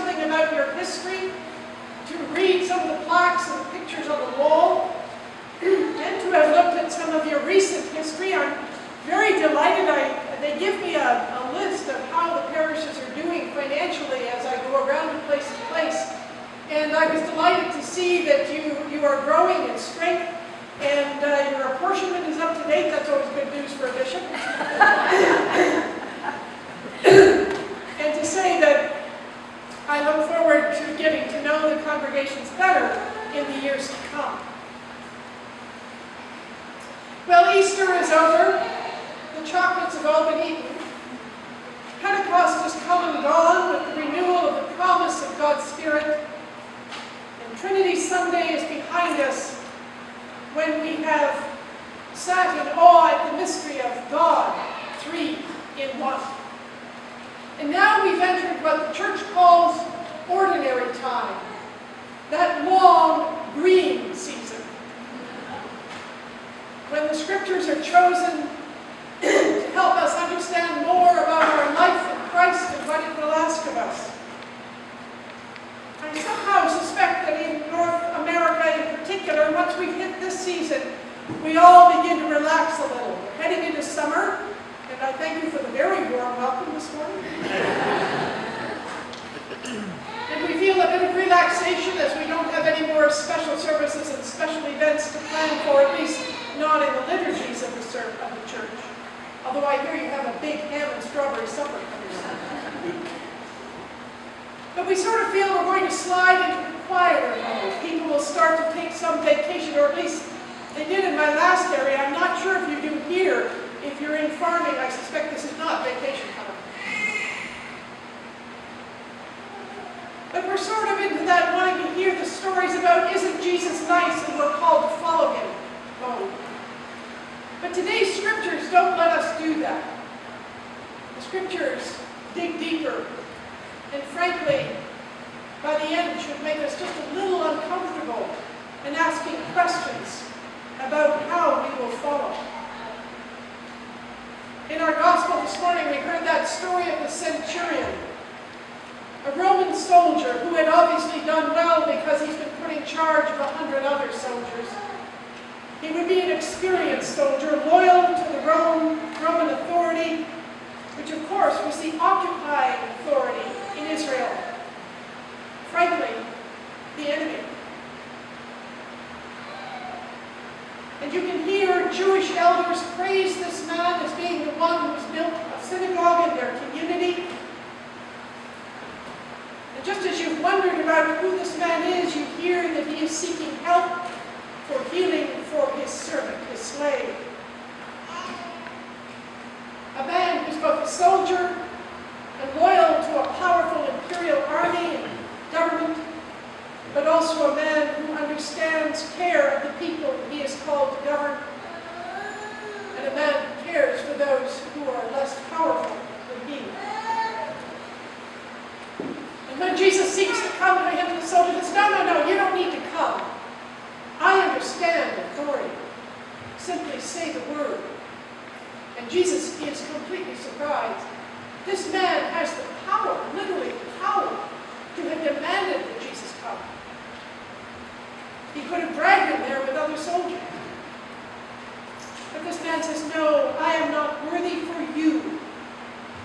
something about your history, to read some of the plaques and the pictures on the wall, and to have looked at some of your recent history. I'm very delighted. They give me a list of how the parishes are doing financially as I go around from place to place. And I was delighted to see that you are growing in strength, and your apportionment is up to date. That's always good news for a bishop. And to say that I look forward to getting to know the congregations better in the years to come. Well, Easter is over. The chocolates have all been eaten. Pentecost has come and gone with the renewal of the promise of God's Spirit. And Trinity Sunday is behind us when we have sat in awe at the mystery of God, three in one. And now we've entered what the Church calls ordinary time, that long green season, when the Scriptures are chosen to help us understand more about our life in Christ and what it will ask of us. I somehow suspect that in North America in particular, once we've hit this season, we all begin to relax a little. We're heading into summer, and I thank you for the very warm welcome this morning. And we feel a bit of relaxation as we don't have any more special services and special events to plan for, at least not in the liturgies of the church. Although I hear you have a big ham and strawberry supper coming. But we sort of feel we're going to slide into the quieter mode. People will start to take some vacation, or at least they did in my last area. I'm not sure if you do here. If you're in farming, I suspect this is not vacation time. But we're sort of into that wanting to hear the stories about, isn't Jesus nice and we're called to follow him mode. But today's Scriptures don't let us do that. The Scriptures dig deeper, and frankly, by the end should make us just a little uncomfortable in asking questions about how we will follow. In our Gospel this morning, we heard that story of the centurion, a Roman soldier who had obviously done well because he's been put in charge of 100 other soldiers. He would be an experienced soldier, loyal to the Roman authority, which of course was the occupying authority in Israel. Frankly, the enemy. And you can hear Jewish elders praise this man as being the one who's built a synagogue in their community. And just as you've wondered about who this man is, you hear that he is seeking help for healing for his servant, his slave. A man who's both a soldier and loyal to a powerful imperial army and government, but also a man who understands care of the people he is called to govern, and a man who cares for those who are less powerful than he. And when Jesus seeks to come to him, the soldier says, no, you don't need to come. I understand authority. Simply say the word. And Jesus is completely surprised. This man has the power, literally the power, to have demanded that Jesus come. He could have dragged him there with other soldiers. But this man says, no, I am not worthy for you.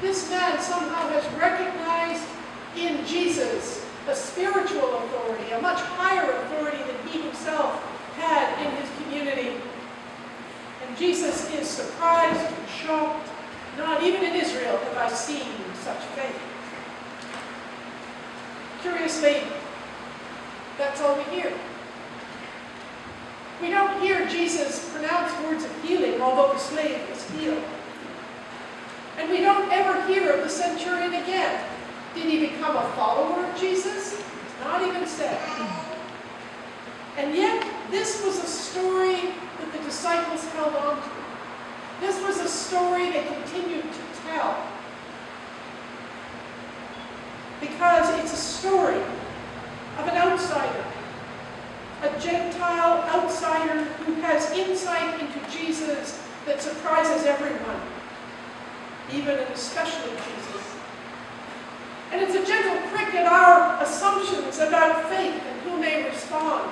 This man somehow has recognized in Jesus a spiritual authority, a much higher authority than he himself had in his community. And Jesus is surprised and shocked. Not even in Israel have I seen such faith. Curiously, that's all we hear. We don't hear Jesus pronounce words of healing, although the slave is healed. And we don't ever hear of the centurion again. Did he become a follower of Jesus? It's not even said. And yet, this was a story that the disciples held on to. This was a story they continued to tell. Because it's a story of an outsider, a Gentile outsider who has insight into Jesus that surprises everyone, even and especially Jesus. And it's a gentle prick at our assumptions about faith and who may respond,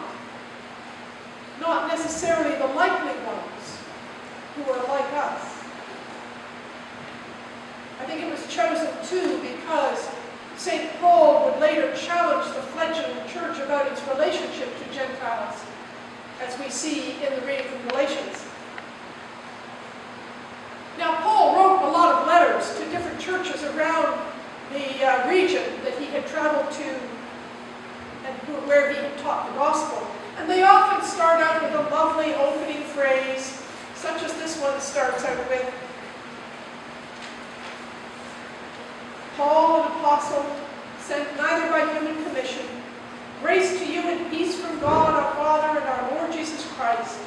not necessarily the likely ones who are like us. I think it was chosen too because St. Paul would later challenge the fledgling church about its relationship to Gentiles, as we see in the reading from Galatians. Now, Paul wrote a lot of letters to different churches around the region that he had traveled to and where he had taught the gospel. And they often start out with a lovely opening phrase, such as this one starts out with. Paul, an apostle, sent neither by human commission, grace to you and peace from God our Father and our Lord Jesus Christ.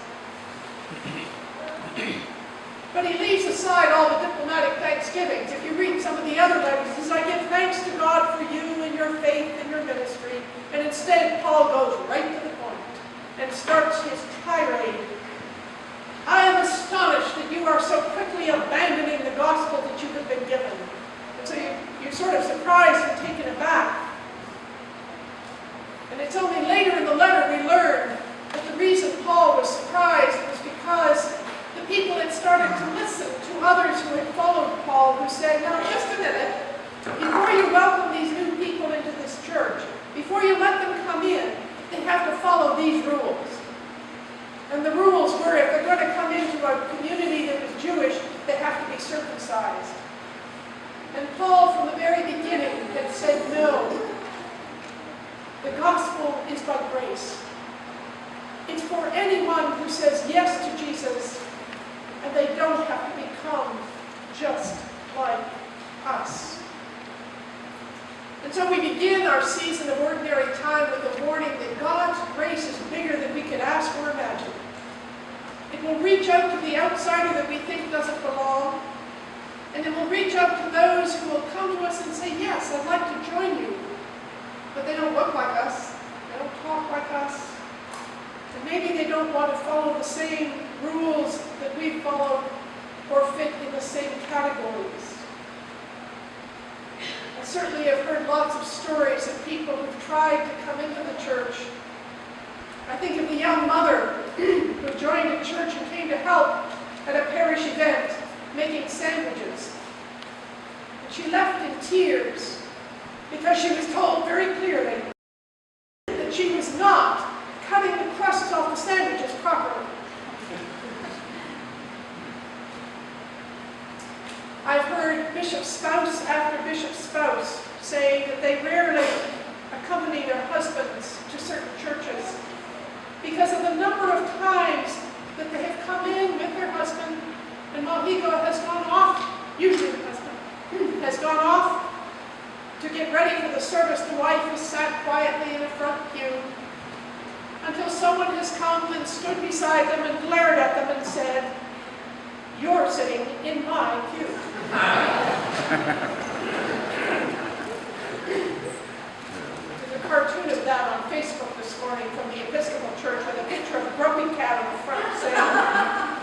But he leaves aside all the diplomatic thanksgivings. If you read some of the other letters, he says, I give thanks to God for you and your faith and your ministry. And instead, Paul goes right to the point and starts his tirade. I am astonished that you are so quickly abandoning the gospel that you have been given. And so you're sort of surprised and taken aback. And it's only later in the letter we learn that the reason Paul was surprised was because the people had started to listen to others who had followed Paul, who said, now just a minute, before you welcome these new people into this church, before you let them come in, they have to follow these rules. And the rules were, if they're going to come into a community that was Jewish, they have to be circumcised. And Paul, from the very beginning, had said, no, the gospel is by grace. It's for anyone who says yes to Jesus, and they don't have to become just like us. And so we begin our season of ordinary time with a warning that God's grace is bigger than we could ask or imagine. It will reach out to the outsider that we think doesn't belong, and it will reach out to those who will come to us and say, yes, I'd like to join you. But they don't look like us. They don't talk like us. And maybe they don't want to follow the same rules that we followed or fit in the same categories. I certainly have heard lots of stories of people who've tried to come into the church. I think of the young mother who joined a church and came to help at a parish event making sandwiches. And she left in tears because she was told very clearly that she was not cutting the crusts off the sandwiches properly. I've heard bishop spouse after bishop spouse say that they rarely accompany their husbands to certain churches because of the number of times that they have come in with their husband, and while he has gone off, usually the husband, has gone off to get ready for the service, the wife has sat quietly in a front pew until someone has come and stood beside them and glared at them and said, you're sitting in my pew. There's a cartoon of that on Facebook this morning from the Episcopal Church with a picture of a grumpy cat on the front saying,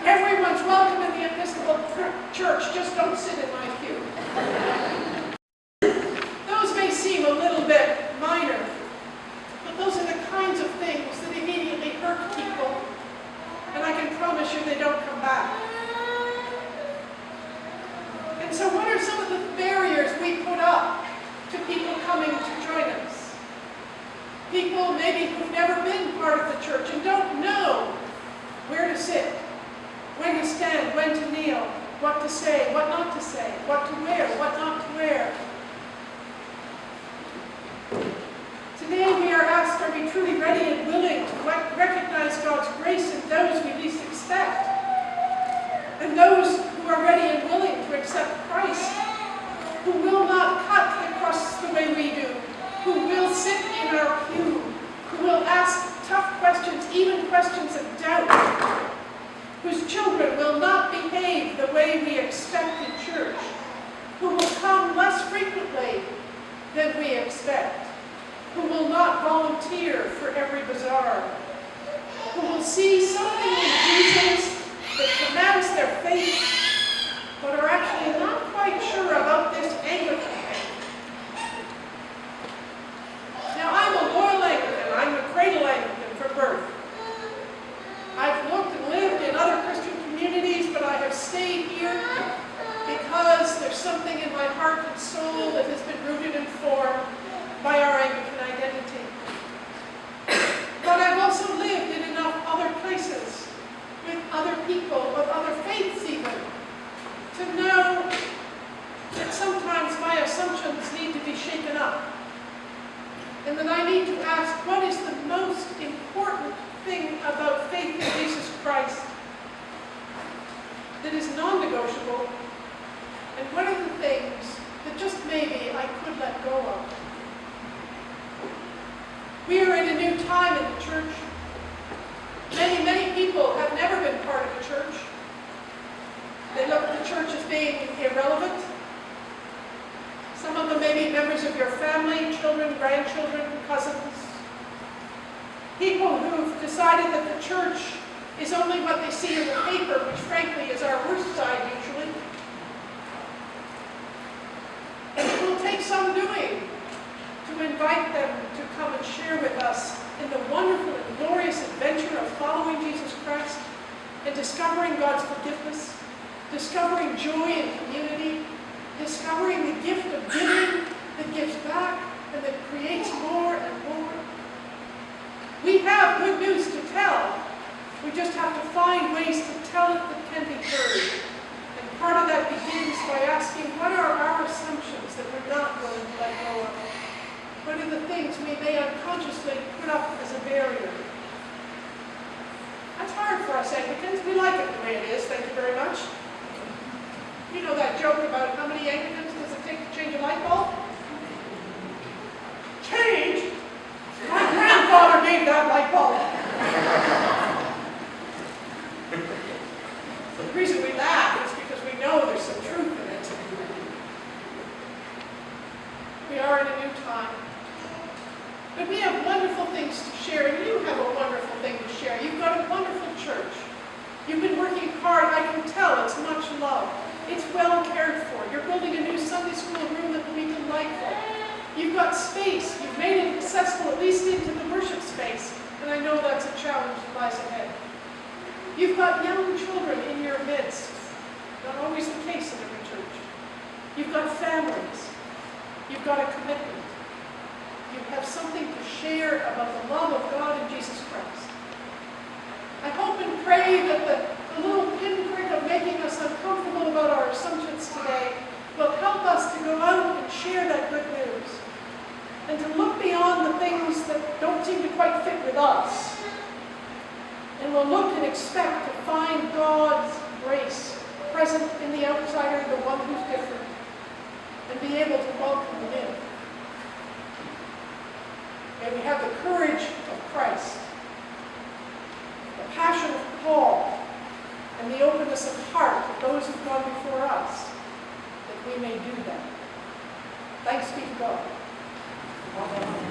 everyone's welcome in the Episcopal Church, just don't sit in my pew. Those may seem a little bit minor, but those are the kinds of things that immediately hurt people, and I can promise you they don't come back. And so what are some of the barriers we put up to people coming to join us? People maybe who've never been part of the church and don't know where to sit, when to stand, when to kneel, what to say, what not to say, what to wear, what not to wear. Today we are asked, are we truly ready and willing to recognize God's grace in those we least expect? And those who are ready and willing to accept Christ, who will not cut the crusts the way we do, who will sit in our pew, who will ask tough questions, even questions of doubt, whose children will not behave the way we expect in church, who will come less frequently than we expect, who will not volunteer for every bazaar, who will see something in Jesus that commands their faith, but are actually not quite sure about this Anglican thing. and that I need to ask, what is the most important thing about faith in Jesus Christ that is non-negotiable, and what are the things that just maybe I could let go of? We are in a new time in the church. Many, many people have never been part of a church. They look at the church as being irrelevant. Some of them may be members of your family, children, grandchildren, cousins. People who've decided that the church is only what they see in the paper, which frankly is our worst side usually. And it will take some doing to invite them to come and share with us in the wonderful and glorious adventure of following Jesus Christ and discovering God's forgiveness, discovering joy in community, discovering the gift of giving that gives back and that creates more and more. We have good news to tell. We just have to find ways to tell it that can be heard. And part of that begins by asking, what are our assumptions that we're not willing to let go of? What are the things we may unconsciously put up as a barrier? That's hard for us Anglicans. We like it the way it is, thank you very much. You know that joke about how many Anglicans does it take to change a light bulb? Change? My grandfather gave that light bulb. The reason we laugh is because we know there's some truth in it. We are in a new time. But we have wonderful things to share, and you have a wonderful thing to share. You've got a wonderful church. You've been working hard. I can tell it's much love. It's well cared for. You're building a new Sunday school room that will be delightful. You've got space. You've made it accessible at least into the worship space, and I know that's a challenge that lies ahead. You've got young children in your midst. Not always the case in every church. You've got families. You've got a commitment. You have something to share about the love of God and Jesus Christ. I hope and pray that the little pinprick of making us uncomfortable about our assumptions today will help us to go out and share that good news and to look beyond the things that don't seem to quite fit with us. And we'll look and expect to find God's grace present in the outsider, the one who's different, and be able to welcome him in. May we have the courage of Christ, the passion of Paul, and the openness of heart of those who've gone before us, that we may do that. Thanks be to God. Amen.